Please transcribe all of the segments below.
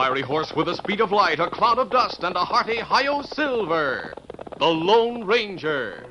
fiery horse with the speed of light, a cloud of dust, and a hearty hi-yo silver, the Lone Ranger.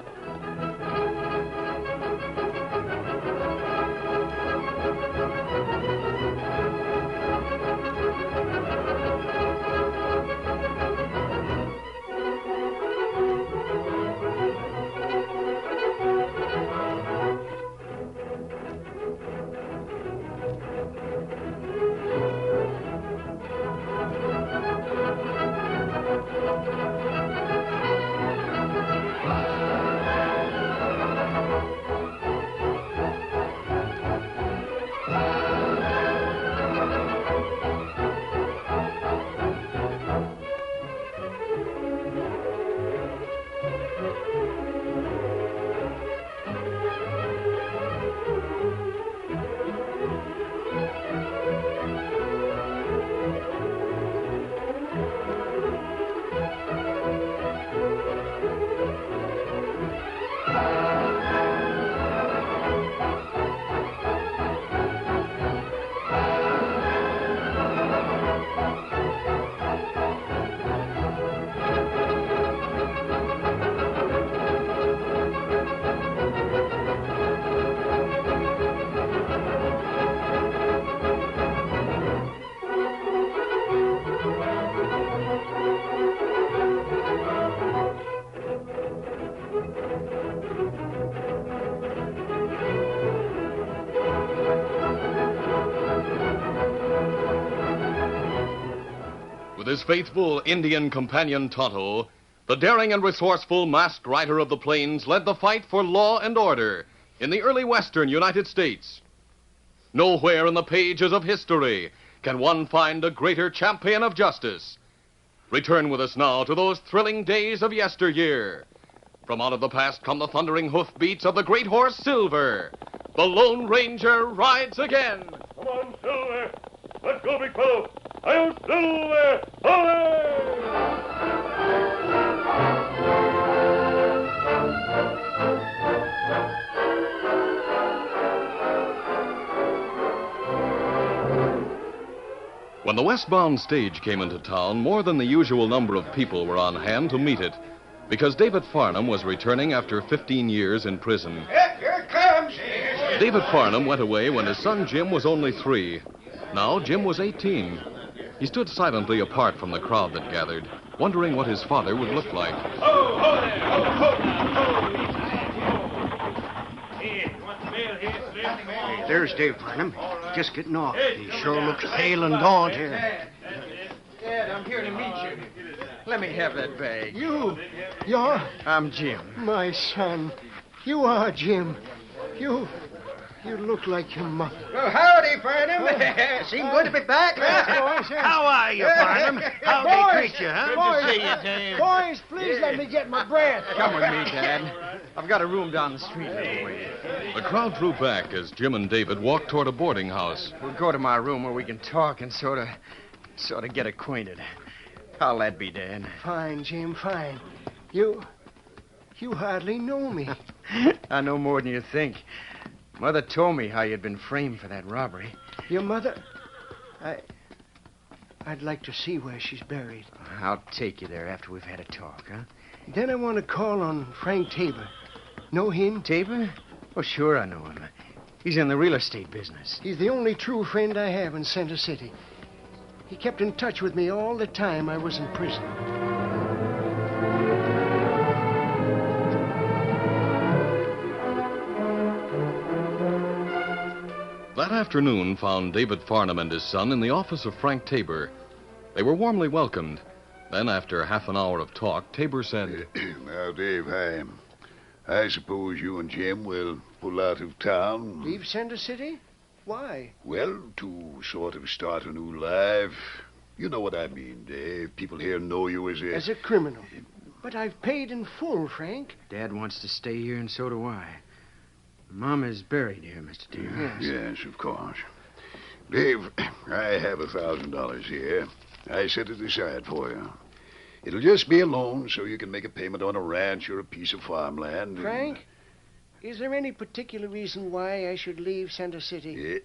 With his faithful Indian companion Tonto, the daring and resourceful masked rider of the plains led the fight for law and order in the early western United States. Nowhere in the pages of history can one find a greater champion of justice. Return with us now to those thrilling days of yesteryear. From out of the past come the thundering hoofbeats of the great horse Silver. The Lone Ranger rides again. Come on, Silver. Let's go, big fellow. I'll Silver. When the westbound stage came into town, more than the usual number of people were on hand to meet it, because David Farnham was returning after 15 years in prison. Here it comes. David Farnham went away when his son Jim was only 3. Now Jim was 18. He stood silently apart from the crowd that gathered, wondering what his father would look like. Hey, there's Dave Farnham. Just getting off. He sure looks pale and gaunt here. Dad, I'm here to meet you. Let me have that bag. You're I'm Jim. my son. You are Jim. You look like your mother. Well, howdy, Farnham. Seem good to be back. How are you, Farnham? How'd they treat you, huh? Boys, Good to see you, Dave. Boys, please let me get my breath. Come with me, Dad. I've got a room down the street a little way. The crowd drew back as Jim and David walked toward a boarding house. We'll go to my room where we can talk and sort of get acquainted. How'll that be, Dad? Fine, Jim, fine. You hardly know me. I know more than you think. Mother told me how you'd been framed for that robbery. Your mother? I'd like to see where she's buried. I'll take you there after we've had a talk, huh? Then I want to call on Frank Tabor. Know him? Tabor? Oh, sure I know him. He's in the real estate business. He's the only true friend I have in Center City. He kept in touch with me all the time I was in prison. That afternoon found David Farnham and his son in the office of Frank Tabor. They were warmly welcomed. Then, after half an hour of talk, Tabor said, Now, Dave, I suppose you and Jim will pull out of town. Leave Center City? Why? Well, to sort of start a new life. You know what I mean, Dave. People here know you As a criminal. But I've paid in full, Frank. Dad wants to stay here, and so do I. Mom is buried here, Mr. Tabor. Yes, of course. Dave, I have $1,000 here. I set it aside for you. It'll just be a loan so you can make a payment on a ranch or a piece of farmland. Frank, is there any particular reason why I should leave Center City?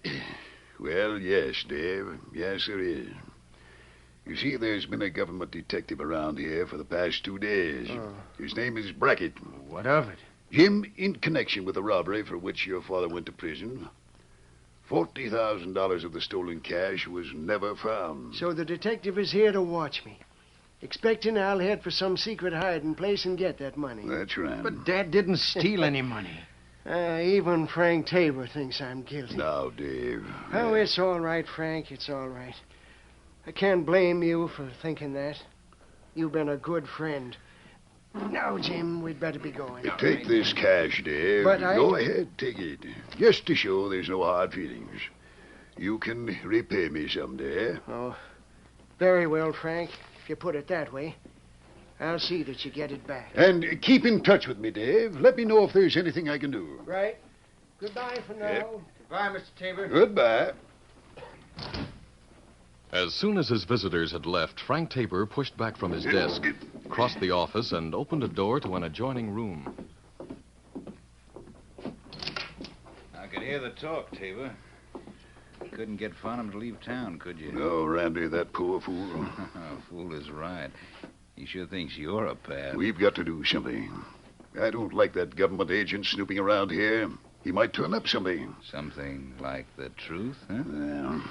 Well, yes, Dave. Yes, there is. You see, there's been a government detective around here for the past 2 days. Oh. His name is Brackett. What of it? Jim, in connection with the robbery for which your father went to prison, $40,000 of the stolen cash was never found. So the detective is here to watch me. Expecting I'll head for some secret hiding place and get that money. That's right. But Dad didn't steal any money. Even Frank Tabor thinks I'm guilty. Now, Dave. Oh, it's all right, Frank. It's all right. I can't blame you for thinking that. You've been a good friend. Now, Jim, we'd better be going. Take this cash, Dave. But Go ahead, take it. Just to show there's no hard feelings. You can repay me someday. Oh, very well, Frank. If you put it that way. I'll see that you get it back. And keep in touch with me, Dave. Let me know if there's anything I can do. Right. Goodbye for now. Yep. Goodbye, Mr. Tabor. Goodbye. As soon as his visitors had left, Frank Tabor pushed back from his desk, crossed the office, and opened a door to an adjoining room. I could hear the talk, Tabor. You couldn't get Farnham to leave town, could you? No, Randy, that poor fool. Fool is right. He sure thinks you're a pal. We've got to do something. I don't like that government agent snooping around here. He might turn up something. Something like the truth, huh? Well,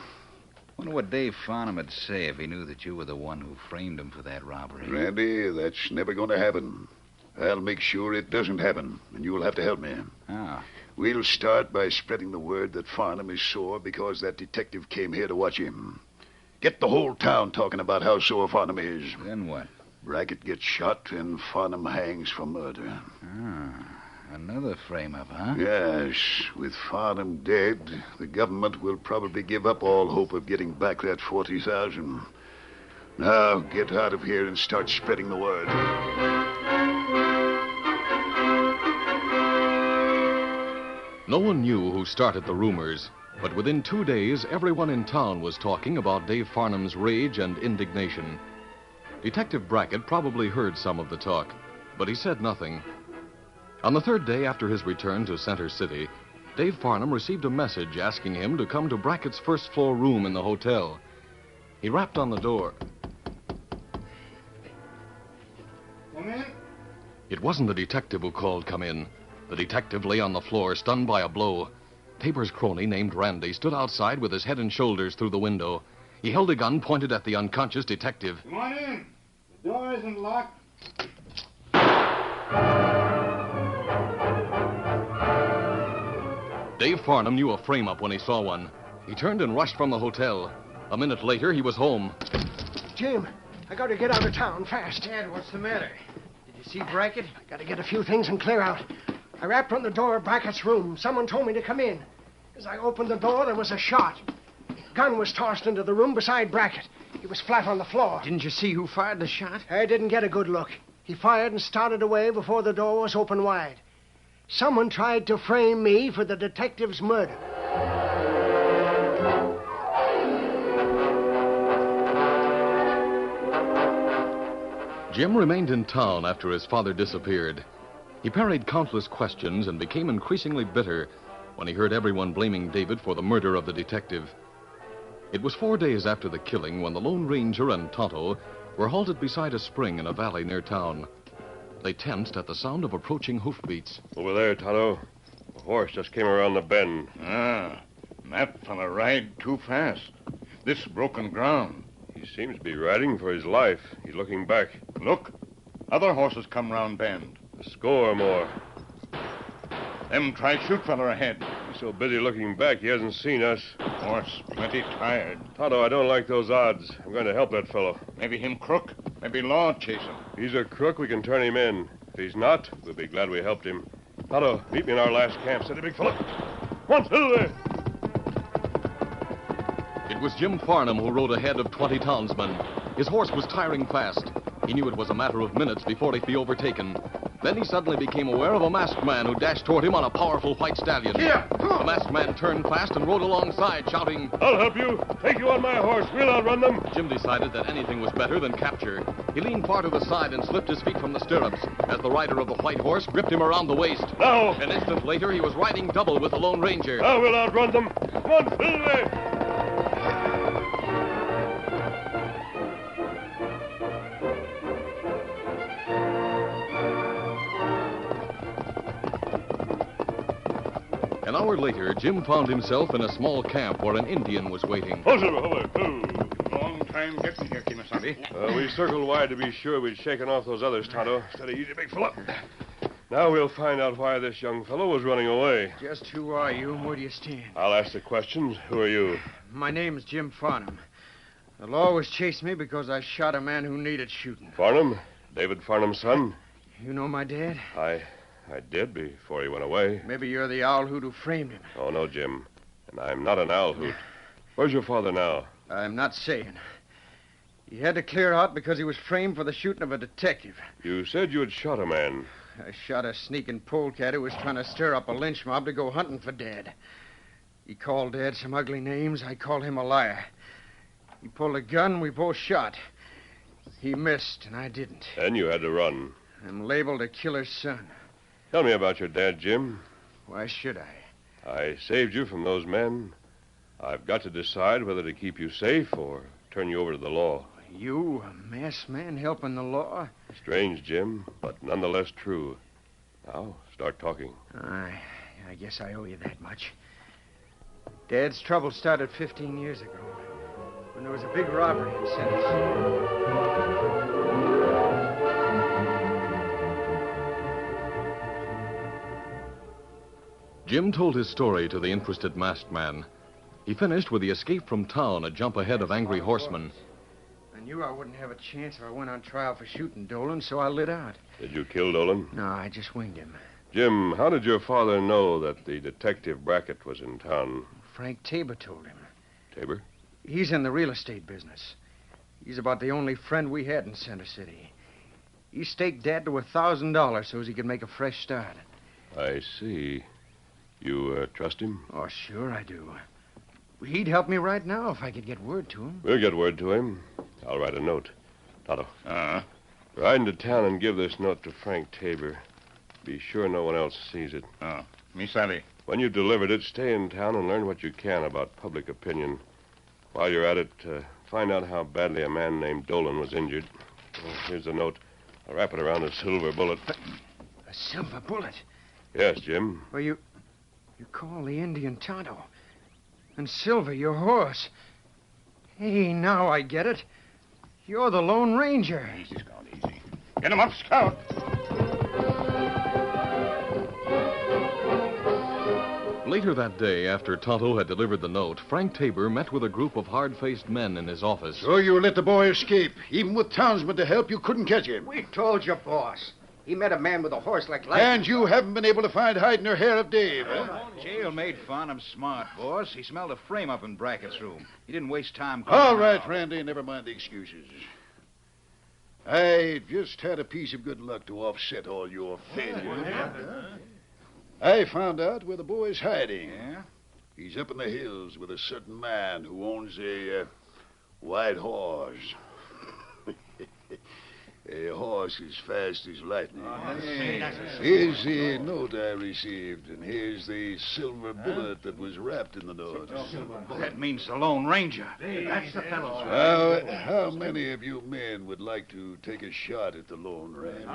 Wonder what Dave Farnham would say if he knew that you were the one who framed him for that robbery. Randy, that's never going to happen. I'll make sure it doesn't happen, and you'll have to help me. How? We'll start by spreading the word that Farnham is sore because that detective came here to watch him. Get the whole town talking about how sore Farnham is. Then what? Brackett gets shot and Farnham hangs for murder. Another frame-up, huh? Yes, with Farnham dead, the government will probably give up all hope of getting back that 40,000. Now, get out of here and start spreading the word. No one knew who started the rumors, but within 2 days, everyone in town was talking about Dave Farnham's rage and indignation. Detective Brackett probably heard some of the talk, but he said nothing. On the 3rd day after his return to Center City, Dave Farnham received a message asking him to come to Brackett's first-floor room in the hotel. He rapped on the door. Come in. It wasn't the detective who called, "Come in." The detective lay on the floor, stunned by a blow. Tabor's crony, named Randy, stood outside with his head and shoulders through the window. He held a gun pointed at the unconscious detective. Come on in. The door isn't locked. Dave Farnham knew a frame-up when he saw one. He turned and rushed from the hotel. A minute later, he was home. Jim, I gotta get out of town fast. Dad, what's the matter? Did you see Brackett? I gotta get a few things and clear out. I rapped on the door of Brackett's room. Someone told me to come in. As I opened the door, there was a shot. Gun was tossed into the room beside Brackett. He was flat on the floor. Didn't you see who fired the shot? I didn't get a good look. He fired and started away before the door was open wide. Someone tried to frame me for the detective's murder. Jim remained in town after his father disappeared. He parried countless questions and became increasingly bitter when he heard everyone blaming David for the murder of the detective. It was 4 days after the killing when the Lone Ranger and Tonto were halted beside a spring in a valley near town. They tensed at the sound of approaching hoofbeats. Over there, Tonto. A horse just came around the bend. That fella ride too fast. This broken ground. He seems to be riding for his life. He's looking back. Look, other horses come round bend. A score or more. Them try shoot fella ahead. He's so busy looking back, he hasn't seen us. Horse plenty tired. Tonto, I don't like those odds. I'm going to help that fellow. Maybe him crook. Maybe law chase him. If he's a crook, we can turn him in. If he's not, we'll be glad we helped him. Tonto, meet me in our last camp. Steady, big fella. Come on, Silver. It was Jim Farnham who rode ahead of 20 townsmen. His horse was tiring fast. He knew it was a matter of minutes before he'd be overtaken. Then he suddenly became aware of a masked man who dashed toward him on a powerful white stallion. Here! The masked man turned fast and rode alongside, shouting, I'll help you. Take you on my horse. We'll outrun them. Jim decided that anything was better than capture. He leaned far to the side and slipped his feet from the stirrups as the rider of the white horse gripped him around the waist. Now! An instant later, he was riding double with the Lone Ranger. Now we'll outrun them. Come on, Silver. hour later, Jim found himself in a small camp where an Indian was waiting. Long time getting here, Kimasabi. We circled wide to be sure we'd shaken off those others, Tonto. Steady, easy, big fella. Now we'll find out why this young fellow was running away. Just who are you and where do you stand? I'll ask the questions. Who are you? My name's Jim Farnham. The law was chasing me because I shot a man who needed shooting. Farnham? David Farnham's son? You know my dad? I did before he went away. Maybe you're the owl hoot who framed him. Oh, no, Jim. And I'm not an owl hoot. Where's your father now? I'm not saying. He had to clear out because he was framed for the shooting of a detective. You said you had shot a man. I shot a sneaking polecat who was trying to stir up a lynch mob to go hunting for Dad. He called Dad some ugly names. I called him a liar. He pulled a gun. We both shot. He missed, and I didn't. And you had to run. I'm labeled a killer's son. Tell me about your dad, Jim. Why should I? I saved you from those men. I've got to decide whether to keep you safe or turn you over to the law. You, a masked man helping the law? Strange, Jim, but nonetheless true. Now, start talking. I guess I owe you that much. Dad's trouble started 15 years ago when there was a big robbery in Center City. Jim told his story to the interested masked man. He finished with the escape from town, a jump ahead of angry horsemen. I knew I wouldn't have a chance if I went on trial for shooting Dolan, so I lit out. Did you kill Dolan? No, I just winged him. Jim, how did your father know that the detective Brackett was in town? Frank Tabor told him. Tabor? He's in the real estate business. He's about the only friend we had in Center City. He staked Dad to $1,000 so as he could make a fresh start. I see. You trust him? Oh, sure I do. He'd help me right now if I could get word to him. We'll get word to him. I'll write a note. Tonto. Ride into town and give this note to Frank Tabor. Be sure no one else sees it. Me savvy. When you've delivered it, stay in town and learn what you can about public opinion. While you're at it, find out how badly a man named Dolan was injured. Here's the note. I'll wrap it around a silver bullet. A silver bullet? Yes, Jim. Well, you call the Indian Tonto. And Silver, your horse. Hey, now I get it. You're the Lone Ranger. Easy, Scout, easy. Get him up, Scout. Later that day, after Tonto had delivered the note, Frank Tabor met with a group of hard-faced men in his office. So you let the boy escape. Even with townsmen to help, you couldn't catch him. We told you, boss. He met a man with a horse like lightning. And you haven't been able to find hide nor hair of Dave, huh? Jail made Farnham smart, boss. He smelled a frame up in Brackett's room. He didn't waste time. All right, Randy, never mind the excuses. I just had a piece of good luck to offset all your failure. I found out where the boy's hiding. Yeah? He's up in the hills with a certain man who owns a white horse. A horse as fast as lightning. Here's the note I received, and here's the silver bullet that was wrapped in the note. That means the Lone Ranger. That's the fellow. How many of you men would like to take a shot at the Lone Ranger?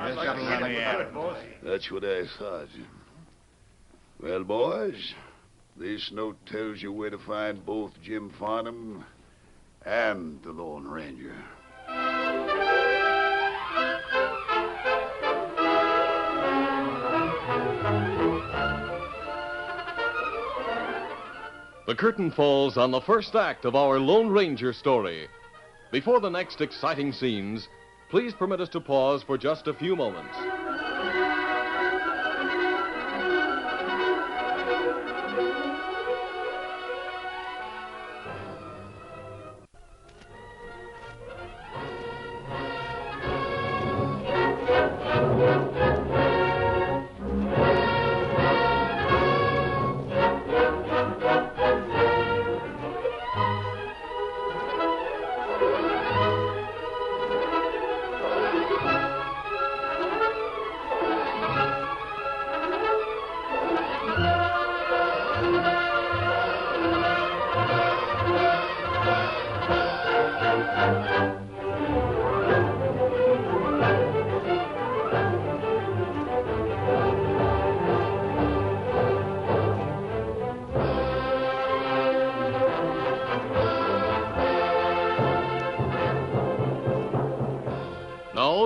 That's what I thought. Well, boys, this note tells you where to find both Jim Farnham and the Lone Ranger. The curtain falls on the first act of our Lone Ranger story. Before the next exciting scenes, please permit us to pause for just a few moments.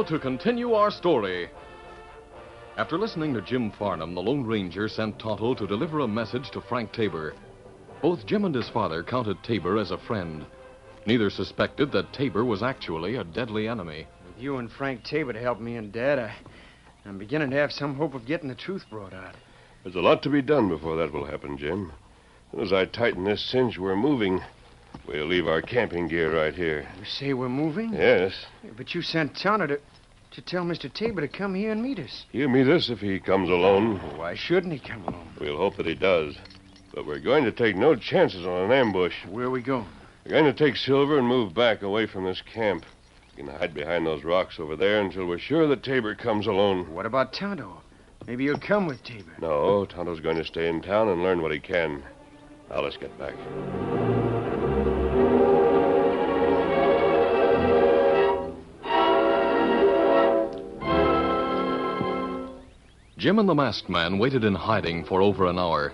now to continue our story. After listening to Jim Farnham, the Lone Ranger sent Tonto to deliver a message to Frank Tabor. Both Jim and his father counted Tabor as a friend. Neither suspected that Tabor was actually a deadly enemy. With you and Frank Tabor to help me and Dad, I'm beginning to have some hope of getting the truth brought out. There's a lot to be done before that will happen, Jim. As soon as I tighten this cinch, we're moving. We'll leave our camping gear right here. You say we're moving? Yes. But you sent Tonto to tell Mr. Tabor to come here and meet us. He'll meet us if he comes alone. Why shouldn't he come alone? We'll hope that he does. But we're going to take no chances on an ambush. Where are we going? We're going to take Silver and move back away from this camp. We can hide behind those rocks over there until we're sure that Tabor comes alone. What about Tonto? Maybe he'll come with Tabor. No, Tonto's going to stay in town and learn what he can. Now let's get back. Jim and the masked man waited in hiding for over an hour.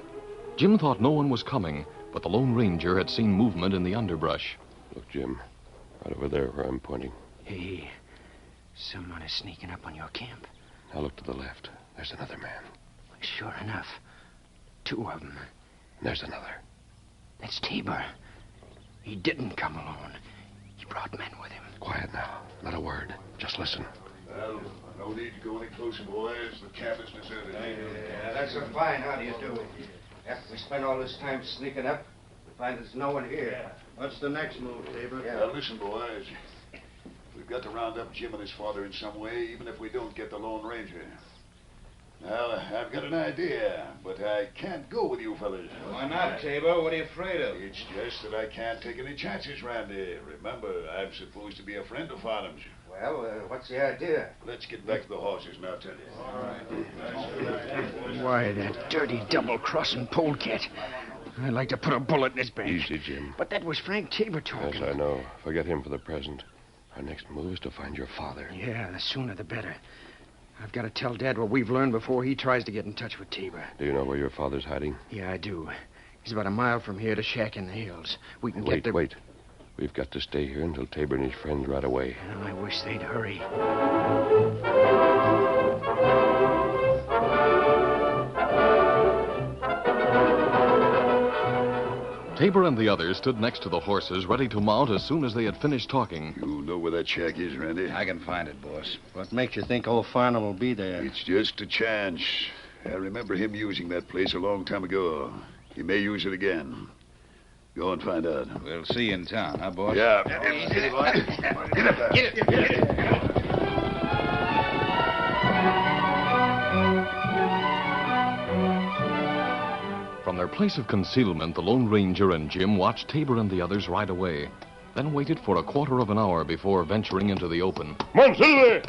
Jim thought no one was coming, but the Lone Ranger had seen movement in the underbrush. Look, Jim, right over there where I'm pointing. Hey, someone is sneaking up on your camp. Now look to the left. There's another man. Sure enough. Two of them. And there's another. That's Tabor. He didn't come alone. He brought men with him. Quiet now. Not a word. Just listen. Well, no need to go any closer, boys. The camp is deserted. Yeah, that's a fine. How do you do? After we spend all this time sneaking up, we find there's no one here. What's the next move, Tabor? Now, listen, boys. We've got to round up Jim and his father in some way, even if we don't get the Lone Ranger. Now, I've got an idea, but I can't go with you fellas. Why not, Tabor? What are you afraid of? It's just that I can't take any chances, Randy. Remember, I'm supposed to be a friend of Farnham's. Well, what's the idea? Let's get back to the horses now, Teddy. All right. Why, that dirty double-crossing polecat. I'd like to put a bullet in his back. Easy, Jim. But that was Frank Tabor talking. Yes, I know. Forget him for the present. Our next move is to find your father. Yeah, the sooner the better. I've got to tell Dad what we've learned before he tries to get in touch with Tabor. Do you know where your father's hiding? Yeah, I do. He's about a mile from here to shack in the hills. We can get there. Wait. We've got to stay here until Tabor and his friends ride away. Well, I wish they'd hurry. Tabor and the others stood next to the horses, ready to mount as soon as they had finished talking. You know where that shack is, Randy? I can find it, boss. What makes you think old Farnham will be there? It's just a chance. I remember him using that place a long time ago. He may use it again. Go and find out. We'll see you in town, huh, boss? Yeah. Get up there. Get it. From their place of concealment, the Lone Ranger and Jim watched Tabor and the others ride away, then waited for a quarter of an hour before venturing into the open. Come on, Silver!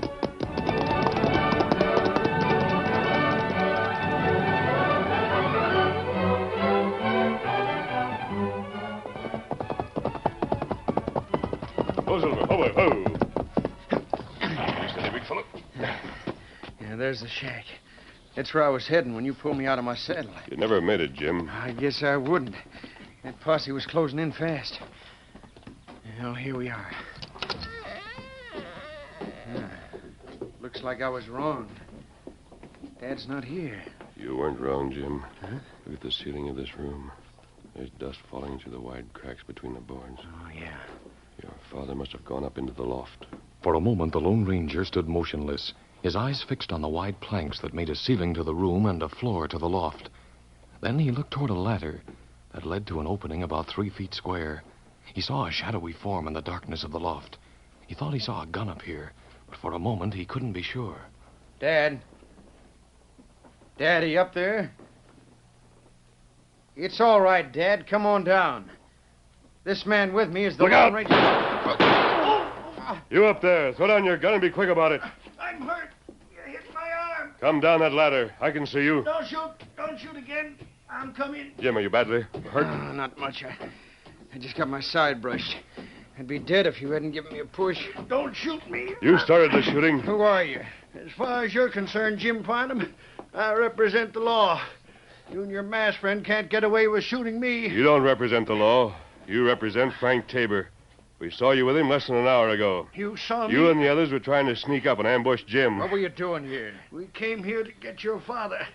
Oh, Silver. Oh. Steady, big fellow. Yeah, there's the shack. That's where I was heading when you pulled me out of my saddle. You never made it, Jim. I guess I wouldn't. That posse was closing in fast. Well, here we are. Looks like I was wrong. Dad's not here. You weren't wrong, Jim. Huh? Look at the ceiling of this room. There's dust falling through the wide cracks between the boards. Oh, yeah. Your father must have gone up into the loft. For a moment, the Lone Ranger stood motionless, his eyes fixed on the wide planks that made a ceiling to the room and a floor to the loft. Then he looked toward a ladder that led to an opening about 3 feet square. He saw a shadowy form in the darkness of the loft. He thought he saw a gun up here, but for a moment he couldn't be sure. Dad? Daddy, up there? It's all right, Dad. Come on down. This man with me is the Look Lone out! Ranger. You up there. Throw down your gun and be quick about it. I'm hurt. You hit my arm. Come down that ladder. I can see you. Don't shoot. Don't shoot again. I'm coming. Jim, are you badly hurt? Not much. I just got my side brushed. I'd be dead if you hadn't given me a push. Don't shoot me. You started the shooting. Who are you? As far as you're concerned, Jim Farnham, I represent the law. You and your masked friend can't get away with shooting me. You don't represent the law. You represent Frank Tabor. We saw you with him less than an hour ago. You saw me? You and the others were trying to sneak up and ambush Jim. What were you doing here? We came here to get your father.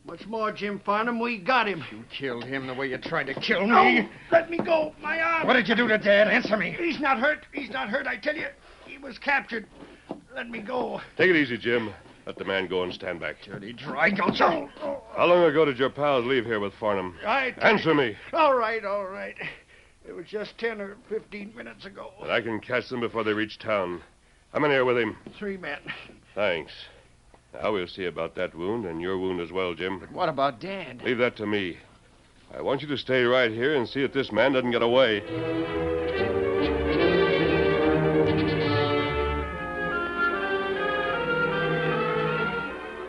Much more, Jim Farnham, we got him. You killed him the way you tried to kill me. No, let me go. My arm. What did you do to Dad? Answer me. He's not hurt. He's not hurt, I tell you. He was captured. Let me go. Take it easy, Jim. Let the man go and stand back. Dirty dry gulcher. How long ago did your pals leave here with Farnham? Answer me. All right, all right. It was just 10 or 15 minutes ago. And I can catch them before they reach town. How many are with him? 3 men. Thanks. Now we'll see about that wound and your wound as well, Jim. But what about Dad? Leave that to me. I want you to stay right here and see that this man doesn't get away.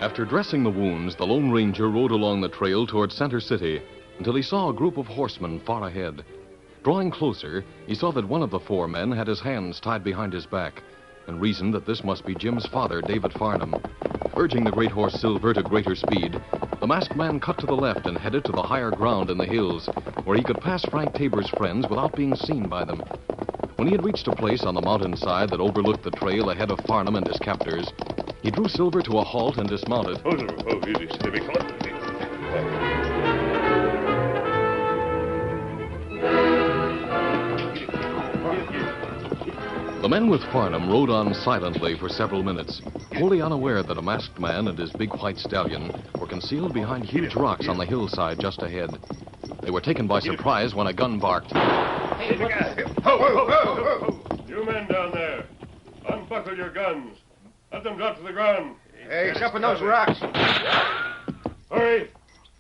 After dressing the wounds, the Lone Ranger rode along the trail toward Center City until he saw a group of horsemen far ahead. Drawing closer, he saw that one of the 4 men had his hands tied behind his back and reasoned that this must be Jim's father, David Farnham. Urging the great horse Silver to greater speed, the masked man cut to the left and headed to the higher ground in the hills, where he could pass Frank Tabor's friends without being seen by them. When he had reached a place on the mountainside that overlooked the trail ahead of Farnham and his captors, he drew Silver to a halt and dismounted. Oh, easy, steady, come on. The men with Farnham rode on silently for several minutes, wholly unaware that a masked man and his big white stallion were concealed behind huge rocks on the hillside just ahead. They were taken by surprise when a gun barked. Hey, ho! You men down there, unbuckle your guns. Let them drop to the ground. Hey, he's up in those rocks. Hurry.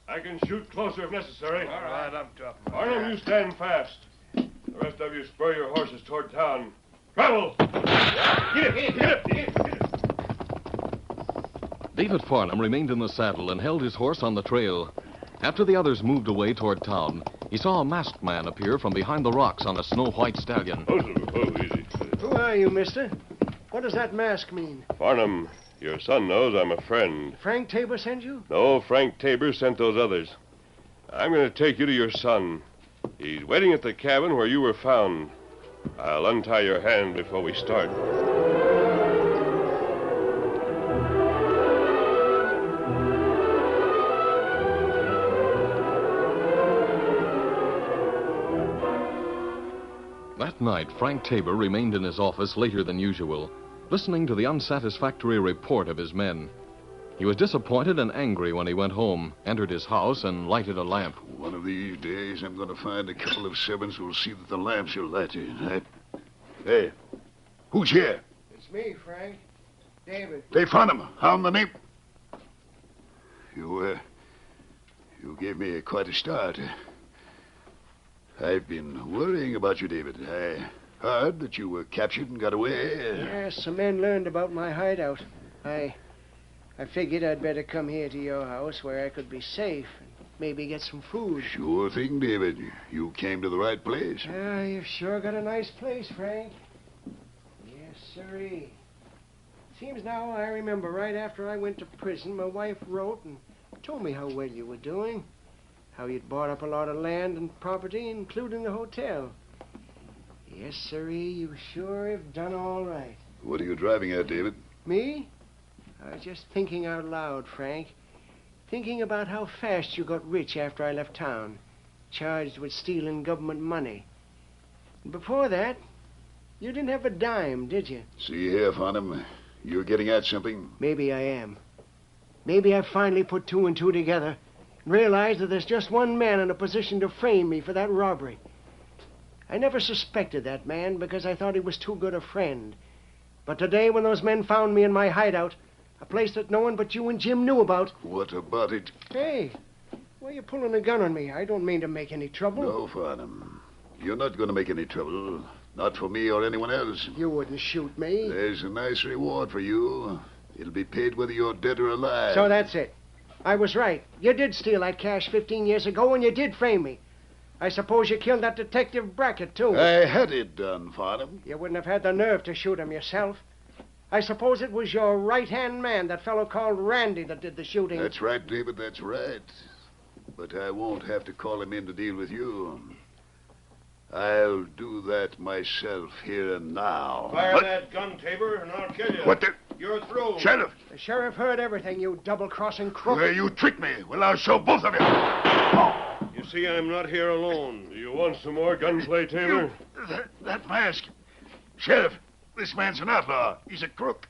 I can shoot closer if necessary. All right, I'm tough. Farnham, you stand fast. The rest of you spur your horses toward town. Travel! Get it! David Farnham remained in the saddle and held his horse on the trail. After the others moved away toward town, he saw a masked man appear from behind the rocks on a snow-white stallion. Easy. Who are you, mister? What does that mask mean? Farnham, your son knows I'm a friend. Frank Tabor sent you? No, Frank Tabor sent those others. I'm going to take you to your son. He's waiting at the cabin where you were found. I'll untie your hand before we start. That night, Frank Tabor remained in his office later than usual, listening to the unsatisfactory report of his men. He was disappointed and angry when he went home, entered his house, and lighted a lamp. One of these days, I'm going to find a couple of servants who'll see that the lamps are lighted. Hey, who's here? It's me, Frank. David. They found him. Hound the name. You gave me quite a start. I've been worrying about you, David. I heard that you were captured and got away. Yes, some men learned about my hideout. I figured I'd better come here to your house where I could be safe and maybe get some food. Sure thing, David. You came to the right place. Yeah, you've sure got a nice place, Frank. Yes, sirree. Seems now I remember right after I went to prison, my wife wrote and told me how well you were doing. How you'd bought up a lot of land and property, including the hotel. Yes, sirree, you sure have done all right. What are you driving at, David? Me? I was just thinking out loud, Frank. Thinking about how fast you got rich after I left town, charged with stealing government money. And before that, you didn't have a dime, did you? See here, Farnham. You're getting at something. Maybe I am. Maybe I've finally put 2 and 2 together and realized that there's just one man in a position to frame me for that robbery. I never suspected that man because I thought he was too good a friend. But today, when those men found me in my hideout, a place that no one but you and Jim knew about. What about it? Hey, why are you pulling a gun on me? I don't mean to make any trouble. No, Farnham. You're not going to make any trouble. Not for me or anyone else. You wouldn't shoot me. There's a nice reward for you. It'll be paid whether you're dead or alive. So that's it. I was right. You did steal that cash 15 years ago, and you did frame me. I suppose you killed that detective Brackett, too. I had it done, Farnham. You wouldn't have had the nerve to shoot him yourself. I suppose it was your right-hand man, that fellow called Randy, that did the shooting. That's right, David, that's right. But I won't have to call him in to deal with you. I'll do that myself here and now. Fire that gun, Tabor, and I'll kill you. What the? You're through. Sheriff! The sheriff heard everything, you double-crossing crook. Well, you tricked me. Well, I'll show both of you. You see, I'm not here alone. Do you want some more gunplay, Tabor? That mask. Sheriff, this man's an outlaw. He's a crook.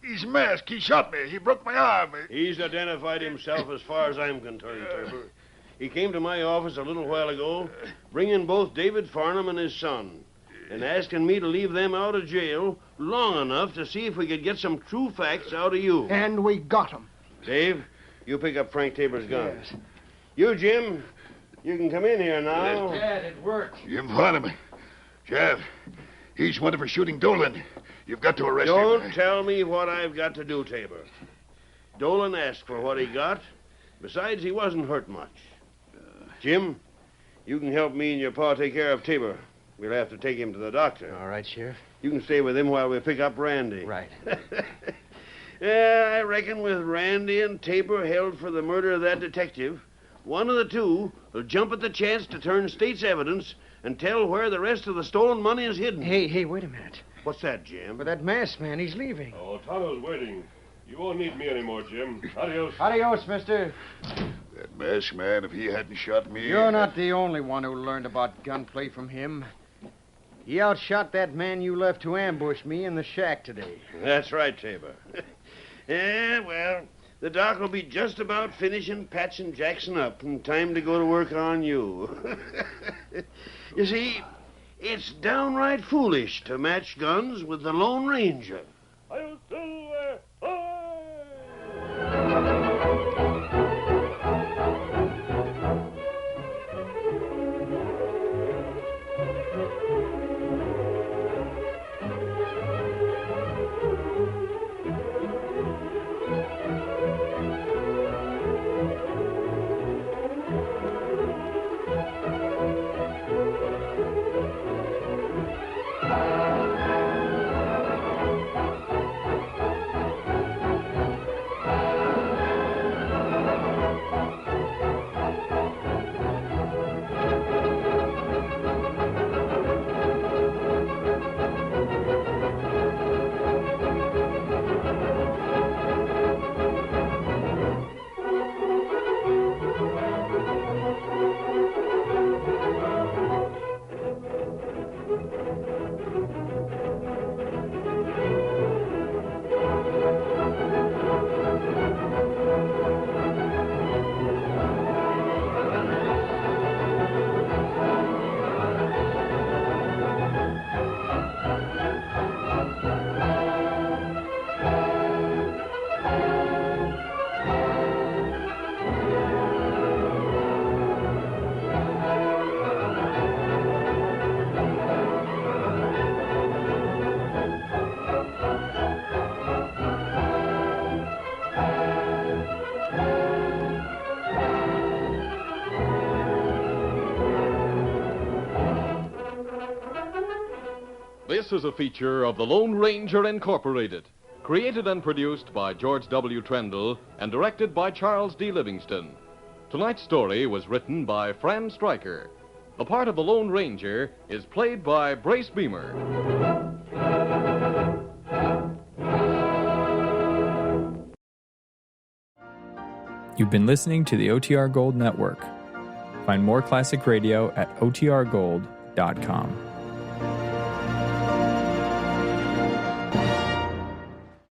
He's masked. He shot me. He broke my arm. He's identified himself as far as I'm concerned, Tabor. He came to my office a little while ago, bringing both David Farnham and his son, and asking me to leave them out of jail long enough to see if we could get some true facts out of you. And we got him. Dave, you pick up Frank Tabor's gun. Yes. You, Jim, you can come in here now. Dad, it worked. Jim Farnham. Sheriff, he's wanted for shooting Dolan. You've got to arrest Don't him. tell me what I've got to do, Tabor. Dolan asked for what he got. Besides, he wasn't hurt much. Jim, you can help me and your pa take care of Tabor. We'll have to take him to the doctor. All right, Sheriff. You can stay with him while we pick up Randy. Right. Yeah, I reckon with Randy and Tabor held for the murder of that detective, one of the two will jump at the chance to turn state's evidence and tell where the rest of the stolen money is hidden. Hey, wait a minute. What's that, Jim? But that masked man, he's leaving. Oh, Tonto's waiting. You won't need me anymore, Jim. Adios. Adios, mister. That masked man, if he hadn't shot me... You're not the only one who learned about gunplay from him. He outshot that man you left to ambush me in the shack today. That's right, Tabor. Yeah, well, the doc will be just about finishing patching Jackson up in time to go to work on you. You see, it's downright foolish to match guns with the Lone Ranger. I'll Silver! Ahoy! This is a feature of the Lone Ranger Incorporated, created and produced by George W. Trendle and directed by Charles D. Livingston. Tonight's story was written by Fran Stryker. The part of the Lone Ranger is played by Brace Beamer. You've been listening to the OTR Gold Network. Find more classic radio at otrgold.com.